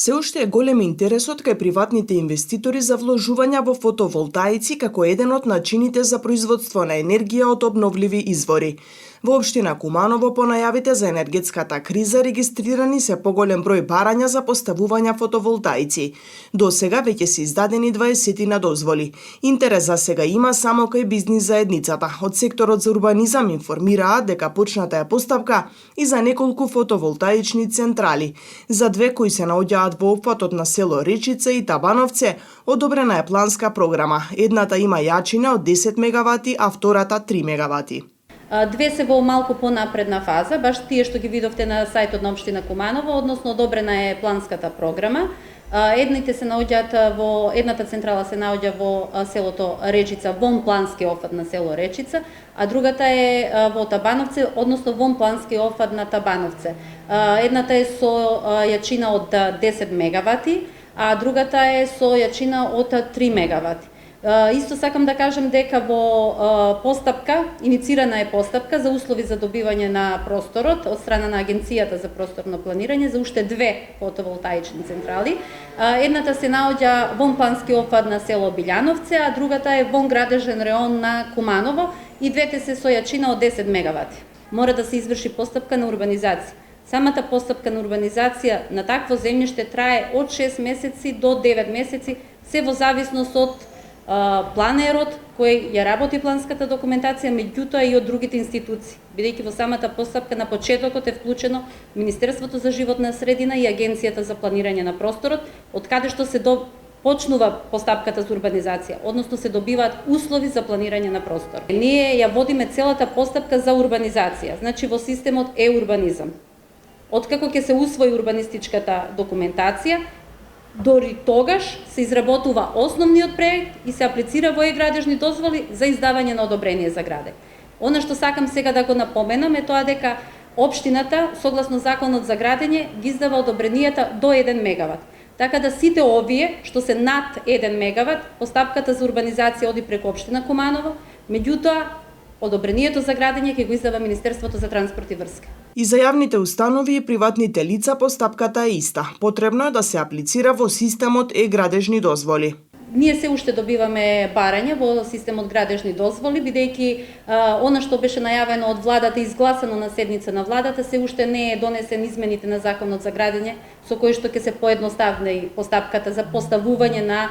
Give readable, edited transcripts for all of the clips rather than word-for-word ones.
Се уште е голем интересот кај приватните инвеститори за вложување во фотоволтаици како еден од начините за производство на енергија од обновливи извори. Во општина Куманово по најавите за енергетската криза регистрирани се поголем број барања за поставување фотоволтаици. До сега веќе се издадени 20 на дозволи. Интерес за сега има само кај бизнис заедницата. Од секторот за урбанизам информираат дека почната е постапка и за неколку фотоволтаични централи. За две кои се наоѓаат во опфатот на село Речица и Табановце, одобрена е планска програма. Едната има јачина од 10 мегавати, а втората 3 мегавати. Две се во малку понапредна фаза, баш тие што ги видовте на сајтот на општина Куманово, односно одобрена е планската програма. Едната централа се наоѓа во селото Речица, вон плански офат на село Речица, а другата е во Табановце, односно вон плански офат на Табановце. Едната е со јачина од 10 мегавати, а другата е со јачина од 3 мегавати. Исто сакам да кажем дека во постапка, иницирана е постапка за услови за добивање на просторот од страна на Агенцијата за просторно планирање за уште две фотоволтаични централи. Едната се наоѓа вон плански офат на село Билјановце, а другата е вон градежен реон на Куманово и двете се со јачина од 10 мегавати. Мора да се изврши постапка на урбанизација. Самата постапка на урбанизација на такво земјиште трае од 6 месеци до 9 месеци, се во зависност од планерот кој ја работи планската документација, меѓутоа и од другите институции, бидејќи во самата постапка на почетокот е вклучено Министерството за животна средина и Агенцијата за планирање на просторот, од каде што се почнува постапката за урбанизација, односно се добиваат услови за планирање на простор. Ние ја водиме целата постапка за урбанизација, значи во системот е-урбанизам. Откако ќе се усвои урбанистичката документација, дори тогаш се изработува основниот проект и се аплицира во градежни дозволи за издавање на одобрение за градење. Она што сакам сега да го напоменам е тоа дека општината, согласно законот за градење, ги издава одобренијата до 1 мегават. Така да сите овие што се над 1 мегават, постапката за урбанизација оди преку општина Куманово, меѓутоа одобрението за градење ќе го издава Министерството за транспорт и врска. И за јавните установи и приватните лица постапката е иста. Потребно е да се аплицира во системот градежни дозволи. Ние се уште добиваме барања во системот градежни дозволи, бидејќи она што беше најавено од владата и изгласано на седница на владата, се уште не е донесен измените на законот за градење, со кои што ќе се поедноставни постапката за поставување на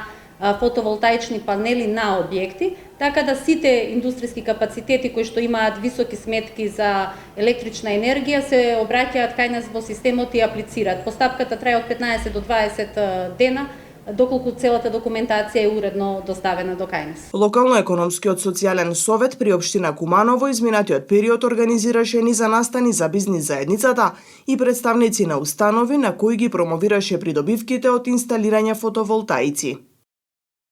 фотоволтаични панели на објекти, така да сите индустријски капацитети кои што имаат високи сметки за електрична енергија се обраќаат кај нас во системот и аплицираат. Постапката трае од 15 до 20 дена, доколку целата документација е уредно доставена до кај нас. Локално-економскиот социјален совет при општина Куманово изминатиот период организираше низа настани за бизнис заедницата и представници на установи на кои ги промовираше придобивките од инсталирање фотоволтаици.